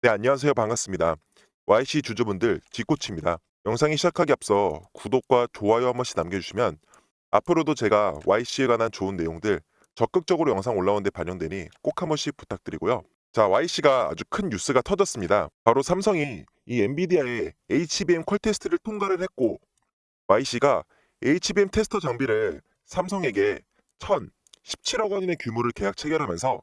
네, 안녕하세요. 반갑습니다. YC 주주분들 뒷코치입니다. 영상이 시작하기 앞서 구독과 좋아요 한 번씩 남겨주시면 앞으로도 제가 YC에 관한 좋은 내용들 적극적으로 영상 올라오는 데 반영되니 꼭 한 번씩 부탁드리고요. 자, YC가 아주 큰 뉴스가 터졌습니다. 바로 삼성이 이 엔비디아의 HBM 퀄 테스트를 통과를 했고 YC가 HBM 테스터 장비를 삼성에게 1,017억 원인의 규모를 계약 체결하면서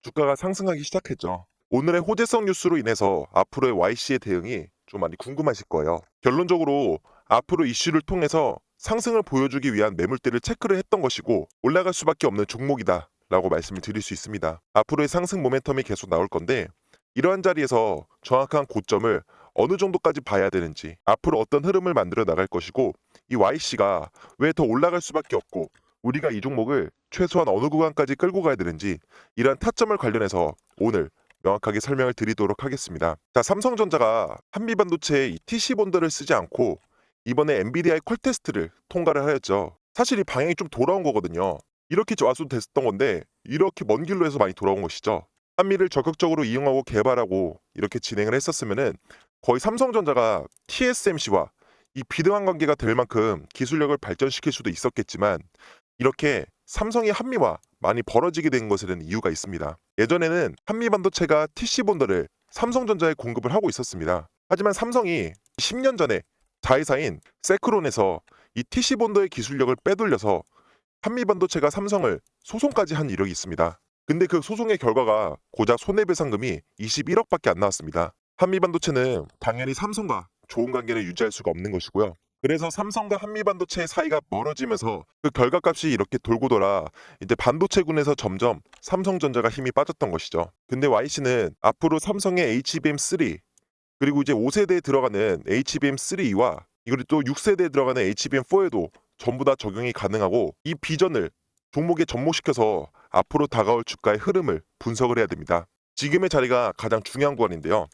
주가가 상승하기 시작했죠. 오늘의 호재성 뉴스로 인해서 앞으로의 YC의 대응이 좀 많이 궁금하실 거예요. 결론적으로 앞으로 이슈를 통해서 상승을 보여주기 위한 매물대를 체크를 했던 것이고 올라갈 수밖에 없는 종목이다 라고 말씀을 드릴 수 있습니다. 앞으로의 상승 모멘텀이 계속 나올 건데 이러한 자리에서 정확한 고점을 어느 정도까지 봐야 되는지 앞으로 어떤 흐름을 만들어 나갈 것이고 이 YC가 왜 더 올라갈 수밖에 없고 우리가 이 종목을 최소한 어느 구간까지 끌고 가야 되는지 이러한 타점을 관련해서 오늘 명확하게 설명을 드리도록 하겠습니다. 자, 삼성전자가 한미반도체의 이 TC본드를 쓰지 않고 이번에 엔비디아의 퀄 테스트를 통과를 하였죠. 사실 이 방향이 좀 돌아온 거거든요. 이렇게 와서 됐었던 건데 이렇게 먼 길로 해서 많이 돌아온 것이죠. 한미를 적극적으로 이용하고 개발하고 이렇게 진행을 했었으면은 거의 삼성전자가 TSMC와 이 비등한 관계가 될 만큼 기술력을 발전시킬 수도 있었겠지만 이렇게 삼성이 한미와 많이 벌어지게 된 것에는 이유가 있습니다. 예전에는 한미 반도체가 TC본더를 삼성전자에 공급을 하고 있었습니다. 하지만 삼성이 10년 전에 자회사인 세크론에서 이 TC본더의 기술력을 빼돌려서 한미 반도체가 삼성을 소송까지 한 이력이 있습니다. 근데 그 소송의 결과가 고작 손해배상금이 21억밖에 안 나왔습니다. 한미 반도체는 당연히 삼성과 좋은 관계를 유지할 수가 없는 것이고요. 그래서 삼성과 한미반도체의 사이가 멀어지면서 그 결과값이 이렇게 돌고 돌아 이제 반도체군에서 점점 삼성전자가 힘이 빠졌던 것이죠. 근데 YC는 앞으로 삼성의 HBM3 그리고 이제 5세대에 들어가는 HBM3와 이리고 또 6세대에 들어가는 HBM4에도 전부 다 적용이 가능하고 이 비전을 종목에 접목시켜서 앞으로 다가올 주가의 흐름을 분석을 해야 됩니다. 지금의 자리가 가장 중요한 구간인데요.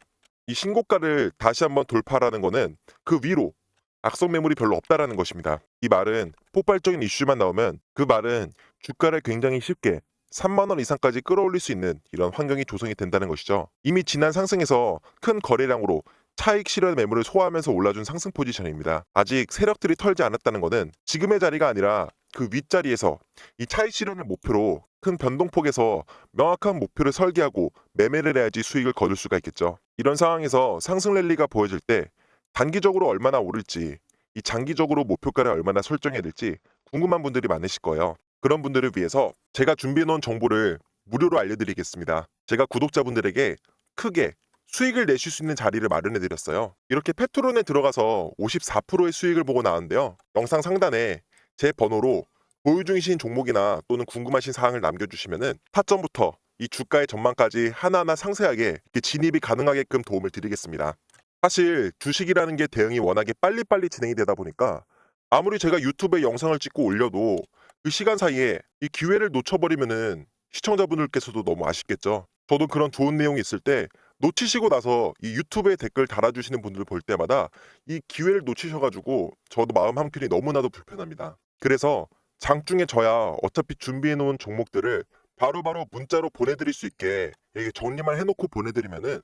이 신고가를 다시 한번 돌파하라는 거는 그 위로 악성 매물이 별로 없다라는 것입니다. 이 말은 폭발적인 이슈만 나오면 그 말은 주가를 굉장히 쉽게 3만 원 이상까지 끌어올릴 수 있는 이런 환경이 조성이 된다는 것이죠. 이미 지난 상승에서 큰 거래량으로 차익 실현 매물을 소화하면서 올라준 상승 포지션입니다. 아직 세력들이 털지 않았다는 것은 지금의 자리가 아니라 그 윗자리에서 이 차익 실현을 목표로 큰 변동폭에서 명확한 목표를 설계하고 매매를 해야지 수익을 거둘 수가 있겠죠. 이런 상황에서 상승 랠리가 보여질 때 단기적으로 얼마나 오를지 이 장기적으로 목표가를 얼마나 설정해야 될지 궁금한 분들이 많으실 거예요. 그런 분들을 위해서 제가 준비해 놓은 정보를 무료로 알려드리겠습니다. 제가 구독자분들에게 크게 수익을 내실 수 있는 자리를 마련해 드렸어요. 이렇게 페트론에 들어가서 54%의 수익을 보고 나왔는데요. 영상 상단에 제 번호로 보유 중이신 종목이나 또는 궁금하신 사항을 남겨주시면은 타점부터 이 주가의 전망까지 하나하나 상세하게 이렇게 진입이 가능하게끔 도움을 드리겠습니다. 사실 주식이라는 게 대응이 워낙에 빨리빨리 진행이 되다 보니까 아무리 제가 유튜브에 영상을 찍고 올려도 그 시간 사이에 이 기회를 놓쳐버리면은 시청자분들께서도 너무 아쉽겠죠. 저도 그런 좋은 내용이 있을 때 놓치시고 나서 이 유튜브에 댓글 달아주시는 분들 볼 때마다 이 기회를 놓치셔가지고 저도 마음 한켠이 너무나도 불편합니다. 그래서 장중에 저야 어차피 준비해놓은 종목들을 바로바로 문자로 보내드릴 수 있게 이렇게 정리만 해놓고 보내드리면은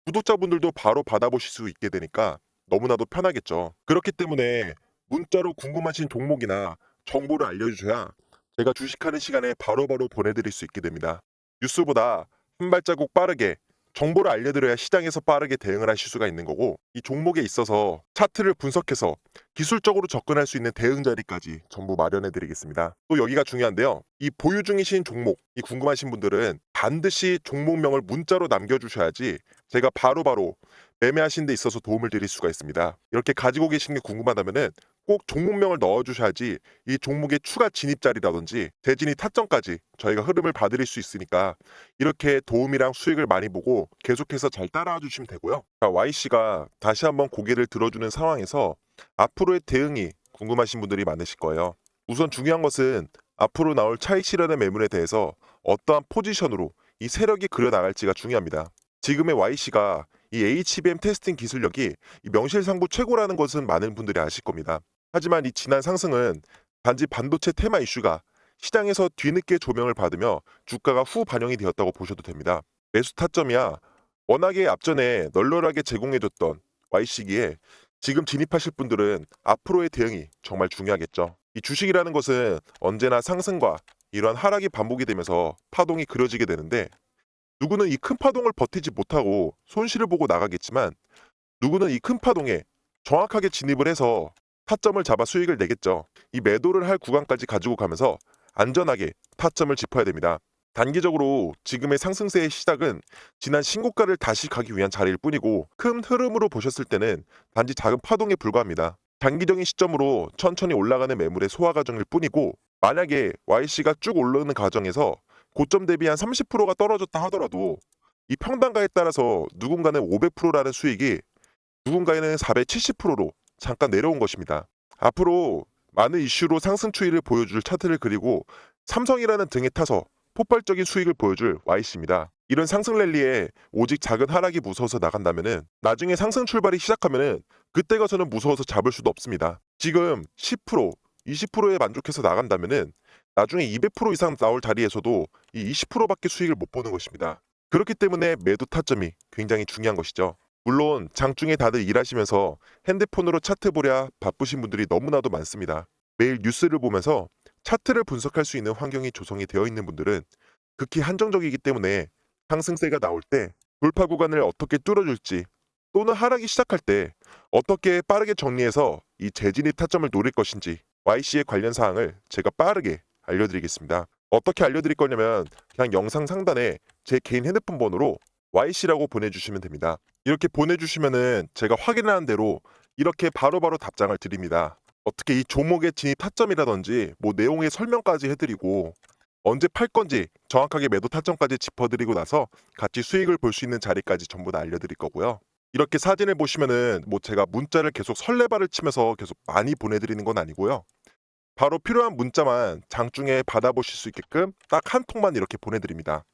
구독자분들도 바로 받아보실 수 있게 되니까 너무나도 편하겠죠. 그렇기 때문에 문자로 궁금하신 종목이나 정보를 알려주셔야 제가 주식하는 시간에 바로바로 보내드릴 수 있게 됩니다. 뉴스보다 한 발자국 빠르게 정보를 알려드려야 시장에서 빠르게 대응을 하실 수가 있는 거고 이 종목에 있어서 차트를 분석해서 기술적으로 접근할 수 있는 대응 자리까지 전부 마련해 드리겠습니다. 또 여기가 중요한데요. 이 보유 중이신 종목, 이 궁금하신 분들은 반드시 종목명을 문자로 남겨주셔야지 제가 바로바로 매매하신 데 있어서 도움을 드릴 수가 있습니다. 이렇게 가지고 계신 게 궁금하다면은 꼭 종목명을 넣어주셔야지 이 종목의 추가 진입 자리라든지 대진입 타점까지 저희가 흐름을 봐드릴 수 있으니까 이렇게 도움이랑 수익을 많이 보고 계속해서 잘 따라와 주시면 되고요. YC가 다시 한번 고개를 들어주는 상황에서 앞으로의 대응이 궁금하신 분들이 많으실 거예요. 우선 중요한 것은 앞으로 나올 차익 실현의 매물에 대해서 어떠한 포지션으로 이 세력이 그려나갈지가 중요합니다. 지금의 YC가 이 HBM 테스팅 기술력이 이 명실상부 최고라는 것은 많은 분들이 아실 겁니다. 하지만 이 지난 상승은 단지 반도체 테마 이슈가 시장에서 뒤늦게 조명을 받으며 주가가 후 반영이 되었다고 보셔도 됩니다. 매수 타점이야 워낙에 앞전에 널널하게 제공해줬던 YC기에 지금 진입하실 분들은 앞으로의 대응이 정말 중요하겠죠. 이 주식이라는 것은 언제나 상승과 이러한 하락이 반복이 되면서 파동이 그려지게 되는데 누구는 이 큰 파동을 버티지 못하고 손실을 보고 나가겠지만 누구는 이 큰 파동에 정확하게 진입을 해서 타점을 잡아 수익을 내겠죠. 이 매도를 할 구간까지 가지고 가면서 안전하게 타점을 짚어야 됩니다. 단기적으로 지금의 상승세의 시작은 지난 신고가를 다시 가기 위한 자리일 뿐이고 큰 흐름으로 보셨을 때는 단지 작은 파동에 불과합니다. 장기적인 시점으로 천천히 올라가는 매물의 소화 과정일 뿐이고 만약에 YC가 쭉 올라오는 과정에서 고점 대비 한 30%가 떨어졌다 하더라도 이 평단가에 따라서 누군가는 500%라는 수익이 누군가에는 470%로 잠깐 내려온 것입니다. 앞으로 많은 이슈로 상승 추이를 보여줄 차트를 그리고 삼성이라는 등에 타서 폭발적인 수익을 보여줄 YC입니다. 이런 상승 랠리에 오직 작은 하락이 무서워서 나간다면은 나중에 상승 출발이 시작하면은 그때 가서는 무서워서 잡을 수도 없습니다. 지금 10%, 20%에 만족해서 나간다면은 나중에 200% 이상 나올 자리에서도 이 20%밖에 수익을 못 보는 것입니다. 그렇기 때문에 매도 타점이 굉장히 중요한 것이죠. 물론 장중에 다들 일하시면서 핸드폰으로 차트 보랴 바쁘신 분들이 너무나도 많습니다. 매일 뉴스를 보면서 차트를 분석할 수 있는 환경이 조성이 되어 있는 분들은 극히 한정적이기 때문에 상승세가 나올 때 돌파 구간을 어떻게 뚫어줄지 또는 하락이 시작할 때 어떻게 빠르게 정리해서 이 재진입 타점을 노릴 것인지 YC의 관련 사항을 제가 빠르게 알려드리겠습니다. 어떻게 알려드릴 거냐면 그냥 영상 상단에 제 개인 핸드폰 번호로 YC라고 보내주시면 됩니다. 이렇게 보내주시면은 제가 확인하는 대로 이렇게 바로바로 답장을 드립니다. 어떻게 이 종목의 진입 타점이라든지 뭐 내용의 설명까지 해드리고 언제 팔 건지 정확하게 매도 타점까지 짚어드리고 나서 같이 수익을 볼 수 있는 자리까지 전부 다 알려드릴 거고요. 이렇게 사진을 보시면은 뭐 제가 문자를 계속 설레발을 치면서 계속 많이 보내드리는 건 아니고요. 바로 필요한 문자만 장중에 받아보실 수 있게끔 딱 한 통만 이렇게 보내드립니다.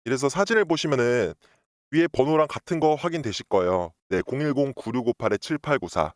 이래서 사진을 보시면은 위에 번호랑 같은 거 확인되실 거예요. 네, 010-9658-7894.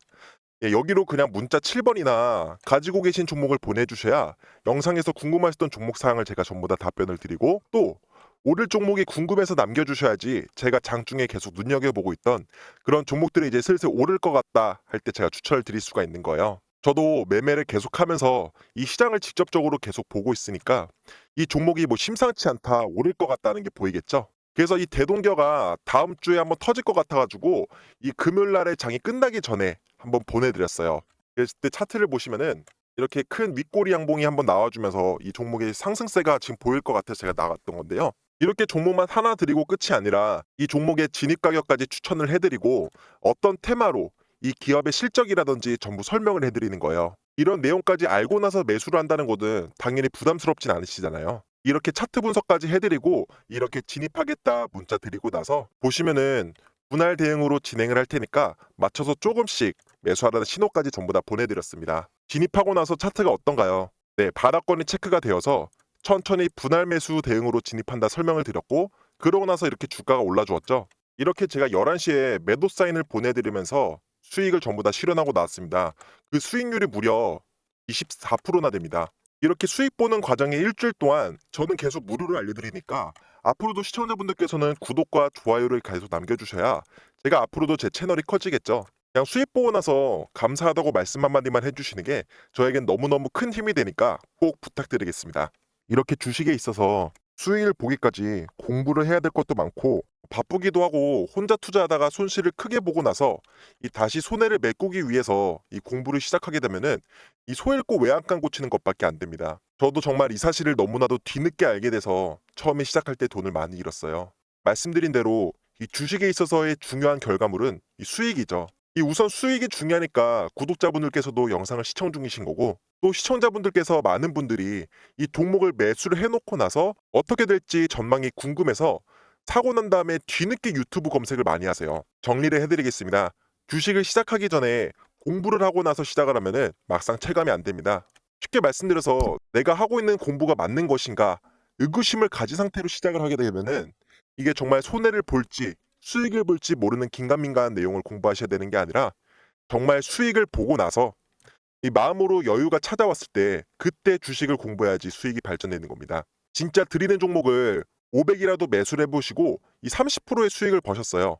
예, 여기로 그냥 문자 7번이나 가지고 계신 종목을 보내주셔야 영상에서 궁금하셨던 종목 사항을 제가 전부 다 답변을 드리고 또 오를 종목이 궁금해서 남겨주셔야지 제가 장중에 계속 눈여겨보고 있던 그런 종목들이 이제 슬슬 오를 것 같다 할 때 제가 추천을 드릴 수가 있는 거예요. 저도 매매를 계속하면서 이 시장을 직접적으로 계속 보고 있으니까 이 종목이 뭐 심상치 않다, 오를 것 같다는 게 보이겠죠? 그래서 이 대동겨가 다음 주에 한번 터질 것 같아가지고 이 금요일 날에 장이 끝나기 전에 한번 보내드렸어요. 그랬을 때 차트를 보시면은 이렇게 큰 윗꼬리 양봉이 한번 나와주면서 이 종목의 상승세가 지금 보일 것 같아서 제가 나갔던 건데요. 이렇게 종목만 하나 드리고 끝이 아니라 이 종목의 진입 가격까지 추천을 해드리고 어떤 테마로 이 기업의 실적이라든지 전부 설명을 해드리는 거예요. 이런 내용까지 알고 나서 매수를 한다는 것은 당연히 부담스럽진 않으시잖아요. 이렇게 차트 분석까지 해드리고 이렇게 진입하겠다 문자 드리고 나서 보시면은 분할 대응으로 진행을 할 테니까 맞춰서 조금씩 매수하라는 신호까지 전부 다 보내드렸습니다. 진입하고 나서 차트가 어떤가요? 네, 바닥권이 체크가 되어서 천천히 분할 매수 대응으로 진입한다 설명을 드렸고 그러고 나서 이렇게 주가가 올라주었죠. 이렇게 제가 11시에 매도 사인을 보내드리면서 수익을 전부 다 실현하고 나왔습니다. 그 수익률이 무려 24%나 됩니다. 이렇게 수익 보는 과정의 일주일 동안 저는 계속 무료로 알려드리니까 앞으로도 시청자분들께서는 구독과 좋아요를 계속 남겨주셔야 제가 앞으로도 제 채널이 커지겠죠. 그냥 수익 보고 나서 감사하다고 말씀 한마디만 해주시는 게 저에겐 너무너무 큰 힘이 되니까 꼭 부탁드리겠습니다. 이렇게 주식에 있어서 수익을 보기까지 공부를 해야 될 것도 많고 바쁘기도 하고 혼자 투자하다가 손실을 크게 보고 나서 이 다시 손해를 메꾸기 위해서 이 공부를 시작하게 되면은 이 소 잃고 외양간 고치는 것밖에 안 됩니다. 저도 정말 이 사실을 너무나도 뒤늦게 알게 돼서 처음에 시작할 때 돈을 많이 잃었어요. 말씀드린 대로 이 주식에 있어서의 중요한 결과물은 이 수익이죠. 이 우선 수익이 중요하니까 구독자분들께서도 영상을 시청 중이신 거고 또 시청자분들께서 많은 분들이 이 종목을 매수를 해놓고 나서 어떻게 될지 전망이 궁금해서 사고 난 다음에 뒤늦게 유튜브 검색을 많이 하세요. 정리를 해드리겠습니다. 주식을 시작하기 전에 공부를 하고 나서 시작을 하면은 막상 체감이 안 됩니다. 쉽게 말씀드려서 내가 하고 있는 공부가 맞는 것인가 의구심을 가진 상태로 시작을 하게 되면은 이게 정말 손해를 볼지 수익을 볼지 모르는 긴가민가한 내용을 공부하셔야 되는 게 아니라 정말 수익을 보고 나서 이 마음으로 여유가 찾아왔을 때 그때 주식을 공부해야지 수익이 발전되는 겁니다. 진짜 드리는 종목을 500이라도 매수를 해보시고 이 30%의 수익을 버셨어요.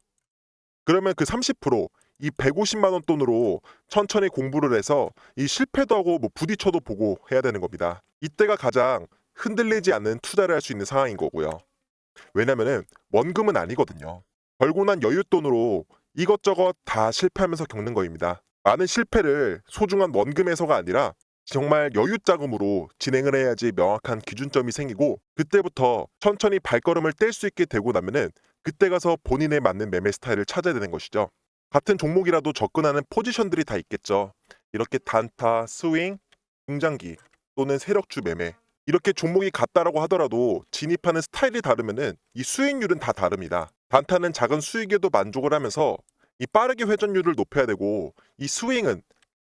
그러면 그 30%, 이 150만 원 돈으로 천천히 공부를 해서 이 실패도 하고 뭐 부딪혀도 보고 해야 되는 겁니다. 이때가 가장 흔들리지 않는 투자를 할 수 있는 상황인 거고요. 왜냐면은 원금은 아니거든요. 벌고 난 여윳돈으로 이것저것 다 실패하면서 겪는 거입니다. 많은 실패를 소중한 원금에서가 아니라 정말 여윳자금으로 진행을 해야지 명확한 기준점이 생기고 그때부터 천천히 발걸음을 뗄 수 있게 되고 나면은 그때 가서 본인에 맞는 매매 스타일을 찾아야 되는 것이죠. 같은 종목이라도 접근하는 포지션들이 다 있겠죠. 이렇게 단타, 스윙, 중장기 또는 세력주 매매 이렇게 종목이 같다라고 하더라도 진입하는 스타일이 다르면은 이 수익률은 다 다릅니다. 단타는 작은 수익에도 만족을 하면서 이 빠르게 회전율을 높여야 되고 이 스윙은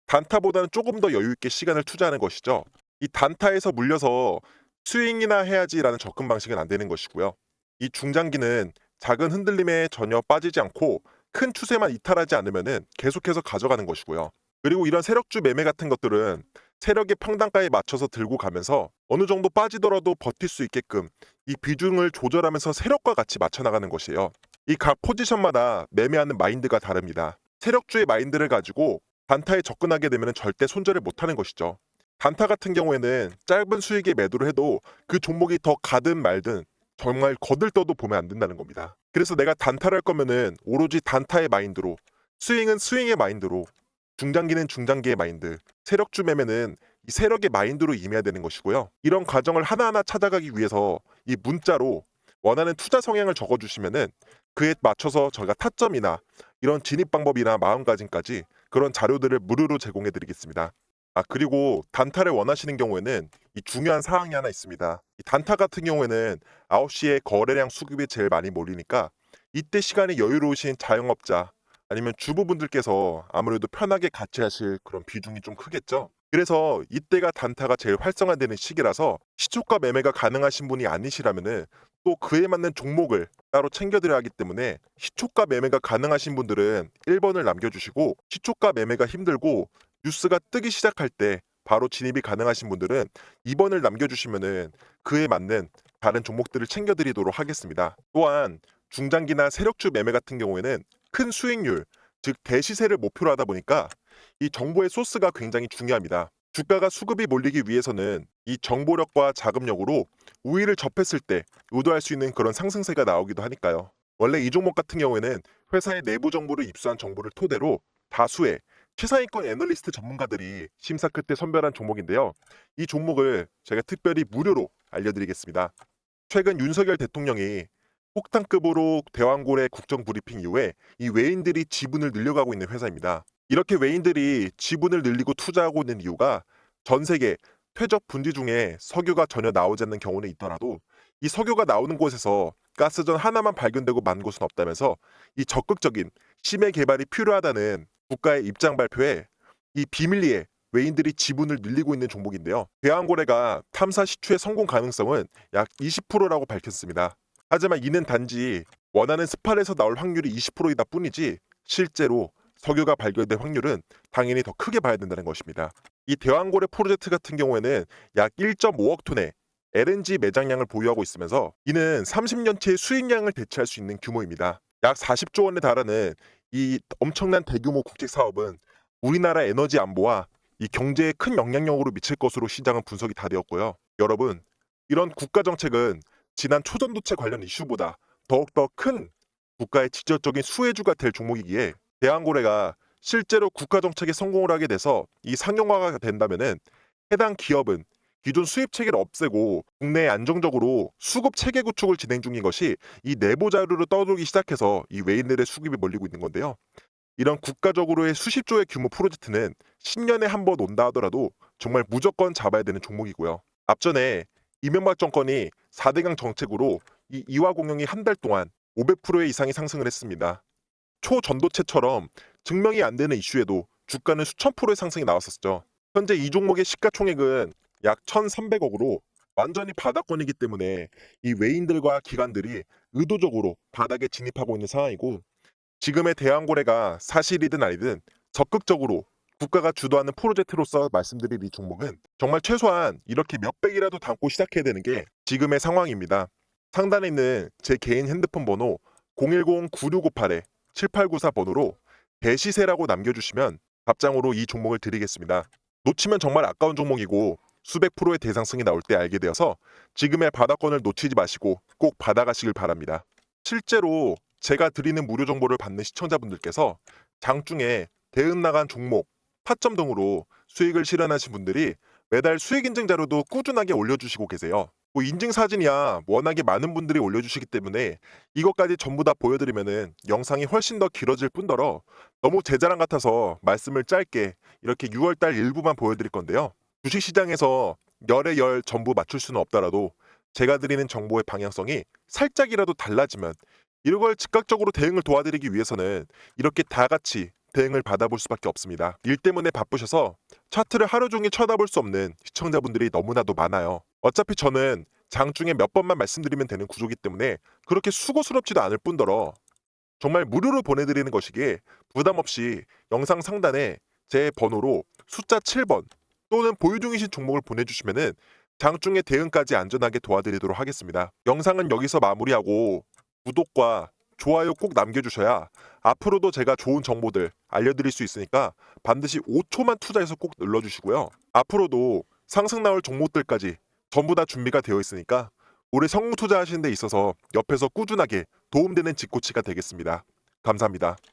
단타보다는 조금 더 여유 있게 시간을 투자하는 것이죠. 이 단타에서 물려서 스윙이나 해야지라는 접근 방식은 안 되는 것이고요. 이 중장기는 작은 흔들림에 전혀 빠지지 않고 큰 추세만 이탈하지 않으면은 계속해서 가져가는 것이고요. 그리고 이런 세력주 매매 같은 것들은 세력의 평단가에 맞춰서 들고 가면서 어느 정도 빠지더라도 버틸 수 있게끔 이 비중을 조절하면서 세력과 같이 맞춰 나가는 것이에요. 이 각 포지션마다 매매하는 마인드가 다릅니다. 세력주의 마인드를 가지고 단타에 접근하게 되면 절대 손절을 못하는 것이죠. 단타 같은 경우에는 짧은 수익에 매도를 해도 그 종목이 더 가든 말든 정말 거들떠도 보면 안 된다는 겁니다. 그래서 내가 단타를 할 거면은 오로지 단타의 마인드로, 스윙은 스윙의 마인드로, 중장기는 중장기의 마인드, 세력주 매매는 이 세력의 마인드로 임해야 되는 것이고요. 이런 과정을 하나하나 찾아가기 위해서 이 문자로 원하는 투자 성향을 적어주시면은 그에 맞춰서 저희가 타점이나 이런 진입 방법이나 마음가짐까지 그런 자료들을 무료로 제공해 드리겠습니다. 그리고 단타를 원하시는 경우에는 이 중요한 사항이 하나 있습니다. 이 단타 같은 경우에는 9시에 거래량 수급이 제일 많이 몰리니까 이때 시간이 여유로우신 자영업자 아니면 주부분들께서 아무래도 편하게 같이 하실 그런 비중이 좀 크겠죠. 그래서 이때가 단타가 제일 활성화되는 시기라서 시초가 매매가 가능하신 분이 아니시라면은 또 그에 맞는 종목을 따로 챙겨드려야 하기 때문에 시초가 매매가 가능하신 분들은 1번을 남겨주시고 시초가 매매가 힘들고 뉴스가 뜨기 시작할 때 바로 진입이 가능하신 분들은 2번을 남겨주시면은 그에 맞는 다른 종목들을 챙겨드리도록 하겠습니다. 또한 중장기나 세력주 매매 같은 경우에는 큰 수익률, 즉 대시세를 목표로 하다 보니까 이 정보의 소스가 굉장히 중요합니다. 주가가 수급이 몰리기 위해서는 이 정보력과 자금력으로 우위를 접했을 때 의도할 수 있는 그런 상승세가 나오기도 하니까요. 원래 이 종목 같은 경우에는 회사의 내부 정보를 입수한 정보를 토대로 다수의 최상위권 애널리스트 전문가들이 심사 끝에 선별한 종목인데요. 이 종목을 제가 특별히 무료로 알려드리겠습니다. 최근 윤석열 대통령이 폭탄급으로 대왕고래 국정 브리핑 이후에 이 외인들이 지분을 늘려가고 있는 회사입니다. 이렇게 외인들이 지분을 늘리고 투자하고 있는 이유가 전 세계 퇴적 분지 중에 석유가 전혀 나오지 않는 경우는 있더라도 이 석유가 나오는 곳에서 가스전 하나만 발견되고 만 곳은 없다면서 이 적극적인 심해 개발이 필요하다는 국가의 입장 발표에 이 비밀리에 외인들이 지분을 늘리고 있는 종목인데요. 대왕고래가 탐사 시추의 성공 가능성은 약 20%라고 밝혔습니다. 하지만 이는 단지 원하는 스팟에서 나올 확률이 20%이다 뿐이지 실제로 석유가 발견될 확률은 당연히 더 크게 봐야 된다는 것입니다. 이 대왕고래 프로젝트 같은 경우에는 약 1.5억 톤의 LNG 매장량을 보유하고 있으면서 이는 30년치의 수익량을 대체할 수 있는 규모입니다. 약 40조 원에 달하는 이 엄청난 대규모 국책 사업은 우리나라 에너지 안보와 이 경제에 큰 영향력으로 미칠 것으로 시장은 분석이 다 되었고요. 여러분, 이런 국가 정책은 지난 초전도체 관련 이슈보다 더욱더 큰 국가의 직접적인 수혜주가 될 종목이기에 대왕고래가 실제로 국가 정책에 성공을 하게 돼서 이 상용화가 된다면은 해당 기업은 기존 수입 체계를 없애고 국내에 안정적으로 수급 체계 구축을 진행 중인 것이 이 내부 자료로 떠돌기 시작해서 이 외인들의 수급이 몰리고 있는 건데요. 이런 국가적으로의 수십조의 규모 프로젝트는 10년에 한 번 온다 하더라도 정말 무조건 잡아야 되는 종목이고요. 앞전에 이명박 정권이 4대강 정책으로 이 이화 공영이 한 달 동안 500% 이상이 상승을 했습니다. 초전도체처럼 증명이 안 되는 이슈에도 주가는 수천 프로의 상승이 나왔었죠. 현재 이 종목의 시가총액은 약 1,300억으로 완전히 바닥권이기 때문에 이 외인들과 기관들이 의도적으로 바닥에 진입하고 있는 상황이고 지금의 대왕고래가 사실이든 아니든 적극적으로 국가가 주도하는 프로젝트로서 말씀드릴 이 종목은 정말 최소한 이렇게 몇백이라도 담고 시작해야 되는 게 지금의 상황입니다. 상단에 있는 제 개인 핸드폰 번호 010-9658-7894 번호로 대시세라고 남겨주시면 답장으로 이 종목을 드리겠습니다. 놓치면 정말 아까운 종목이고 수백 프로의 대상승이 나올 때 알게 되어서 지금의 바닥권을 놓치지 마시고 꼭 받아가시길 바랍니다. 실제로 제가 드리는 무료 정보를 받는 시청자분들께서 장중에 대응 나간 종목, 타점 등으로 수익을 실현하신 분들이 매달 수익 인증 자료도 꾸준하게 올려주시고 계세요. 뭐 인증 사진이야 워낙에 많은 분들이 올려주시기 때문에 이것까지 전부 다 보여드리면은 영상이 훨씬 더 길어질 뿐더러 너무 제 자랑 같아서 말씀을 짧게 이렇게 6월달 일부만 보여드릴 건데요. 주식시장에서 열의 열 전부 맞출 수는 없더라도 제가 드리는 정보의 방향성이 살짝이라도 달라지면 이걸 즉각적으로 대응을 도와드리기 위해서는 이렇게 다 같이 대응을 받아볼 수밖에 없습니다. 일 때문에 바쁘셔서 차트를 하루 종일 쳐다볼 수 없는 시청자분들이 너무나도 많아요. 어차피 저는 장중에 몇 번만 말씀드리면 되는 구조기 때문에 그렇게 수고스럽지도 않을 뿐더러 정말 무료로 보내드리는 것이기에 부담 없이 영상 상단에 제 번호로 숫자 7번 또는 보유 중이신 종목을 보내주시면은 장중에 대응까지 안전하게 도와드리도록 하겠습니다. 영상은 여기서 마무리하고 구독과 좋아요 꼭 남겨주셔야 앞으로도 제가 좋은 정보들 알려드릴 수 있으니까 반드시 5초만 투자해서 꼭 눌러주시고요. 앞으로도 상승 나올 종목들까지 전부 다 준비가 되어 있으니까 올해 성공 투자하시는 데 있어서 옆에서 꾸준하게 도움되는 직코치가 되겠습니다. 감사합니다.